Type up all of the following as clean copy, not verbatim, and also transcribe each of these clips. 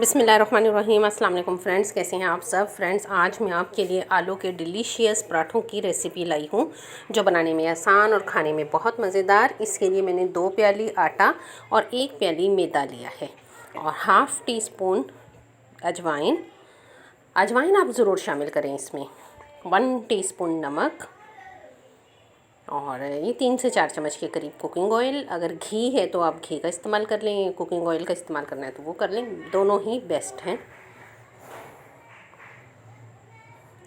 बिस्मिल्लाहिर्रहमानिर्रहीम। अस्सलाम वालेकुम फ्रेंड्स, कैसे हैं आप सब। फ्रेंड्स, आज मैं आपके लिए आलू के डिलीशियस पराठों की रेसिपी लाई हूँ जो बनाने में आसान और खाने में बहुत मज़ेदार। इसके लिए मैंने 2 प्याली आटा और 1 प्याली मैदा लिया है और हाफ़ टी स्पून अजवाइन आप ज़रूर शामिल करें इसमें। 1 टीस्पून नमक और ये 3 से 4 चम्मच के करीब कुकिंग ऑयल। अगर घी है तो आप घी का इस्तेमाल कर लें, कुकिंग ऑयल का इस्तेमाल करना है तो वो कर लें, दोनों ही बेस्ट हैं।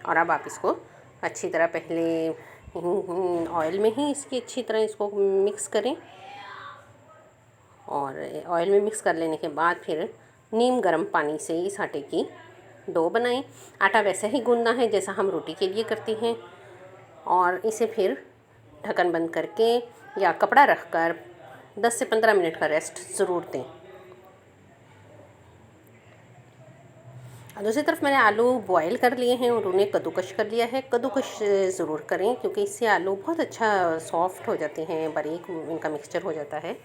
और अब आप इसको अच्छी तरह पहले ऑयल में ही अच्छी तरह इसको मिक्स करें और ऑयल में मिक्स कर लेने के बाद फिर नीम गर्म पानी से इस आटे की डो बनाएं। आटा वैसा ही गूंदना है जैसा हम रोटी के लिए करते हैं और इसे फिर ढक्कन बंद करके या कपड़ा रखकर 10 से 15 मिनट का रेस्ट ज़रूर दें। दूसरी तरफ मैंने आलू बॉयल कर लिए हैं और उन्हें कद्दूकश कर लिया है। कद्दूकश ज़रूर करें क्योंकि इससे आलू बहुत अच्छा सॉफ्ट हो जाते हैं, बारीक इनका मिक्सचर हो जाता है।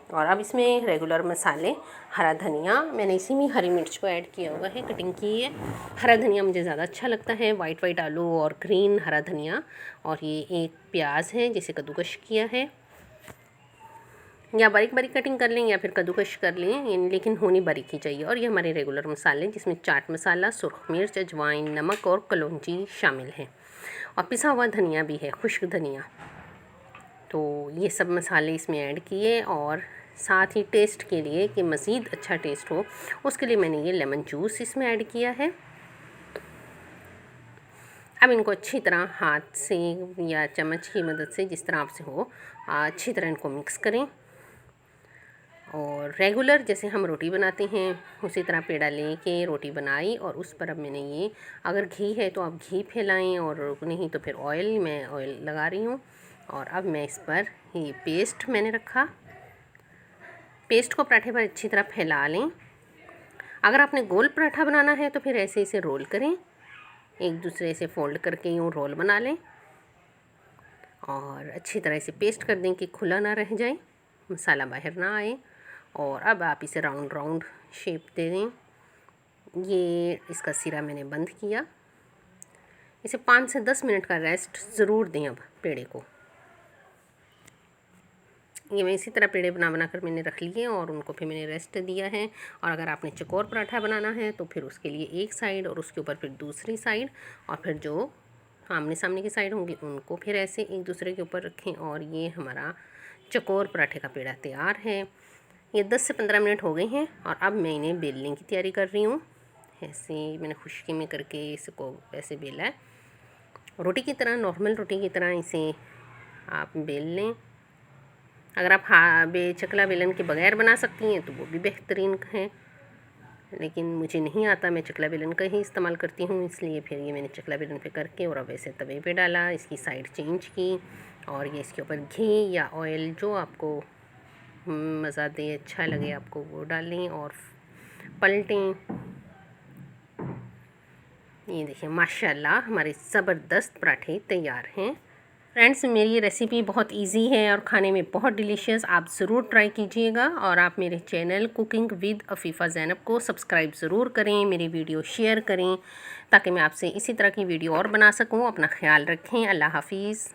और अब इसमें रेगुलर मसाले, हरा धनिया, मैंने इसी में हरी मिर्च को ऐड किया हुआ है, कटिंग की है। हरा धनिया मुझे ज़्यादा अच्छा लगता है, वाइट आलू और ग्रीन हरा धनिया। और ये 1 प्याज है जिसे कद्दूकश किया है, या बारीक कटिंग कर लें या फिर कद्दूकश कर लें, लेकिन होनी बारीक ही चाहिए। और ये हमारे रेगुलर मसाले जिसमें चाट मसाला, सुरख मिर्च, अजवाइन, नमक और कलौंजी शामिल है और पिसा हुआ धनिया भी है, खुश्क धनिया। तो ये सब मसाले इसमें ऐड किए और साथ ही टेस्ट के लिए कि मज़ीद अच्छा टेस्ट हो उसके लिए मैंने ये लेमन जूस इसमें ऐड किया है। अब इनको अच्छी तरह हाथ से या चम्मच की मदद से, जिस तरह आपसे हो, अच्छी तरह इनको मिक्स करें और रेगुलर जैसे हम रोटी बनाते हैं उसी तरह पेड़ा लेके रोटी बनाई और उस पर अब मैंने ये, अगर घी है तो आप घी फैलाएं और नहीं तो फिर ऑयल, मैं ऑयल लगा रही हूँ। और अब मैं इस पर ये पेस्ट मैंने रखा, पेस्ट को पराठे पर अच्छी तरह फैला लें। अगर आपने गोल पराठा बनाना है तो फिर ऐसे इसे रोल करें, एक दूसरे से फोल्ड करके यूँ रोल बना लें और अच्छी तरह से पेस्ट कर दें कि खुला ना रह जाए, मसाला बाहर ना आए। और अब आप इसे राउंड शेप दे दें। ये इसका सिरा मैंने बंद किया। इसे 5 से 10 मिनट का रेस्ट ज़रूर दें। अब पेड़े को ये मैं इसी तरह पेड़े बना कर मैंने रख लिए और उनको फिर मैंने रेस्ट दिया है। और अगर आपने चकोर पराठा बनाना है तो फिर उसके लिए एक साइड और उसके ऊपर फिर दूसरी साइड, और फिर जो आमने सामने की साइड होंगी उनको फिर ऐसे एक दूसरे के ऊपर रखें। और ये हमारा चकोर पराठे का पेड़ा तैयार है। ये 10 से 15 मिनट हो गए हैं और अब मैं इन्हें बेलने की तैयारी कर रही हूँ। ऐसे मैंने खुश्की में करके इसको ऐसे बेला है, रोटी की तरह, नॉर्मल रोटी की तरह इसे आप बेल लें। अगर आप चकला बेलन के बगैर बना सकती हैं तो वो भी बेहतरीन है, लेकिन मुझे नहीं आता, मैं चकला बेलन का ही इस्तेमाल करती हूँ, इसलिए फिर ये मैंने चकला बेलन पे करके और अब ऐसे तवे पे डाला, इसकी साइड चेंज की और ये इसके ऊपर घी या ऑयल जो आपको मज़ा दे, अच्छा लगे आपको, वो डालें और पलटें। ये देखिए माशाल्लाह हमारे ज़बरदस्त पराठे तैयार हैं। फ्रेंड्स, मेरी ये रेसिपी बहुत इजी है और खाने में बहुत डिलीशियस, आप ज़रूर ट्राई कीजिएगा। और आप मेरे channel cooking with Afifa Zainab को सब्सक्राइब ज़रूर करें, मेरी वीडियो शेयर करें ताकि मैं आपसे इसी तरह की वीडियो और बना सकूं। अपना ख्याल रखें। अल्लाह हाफ़िज़।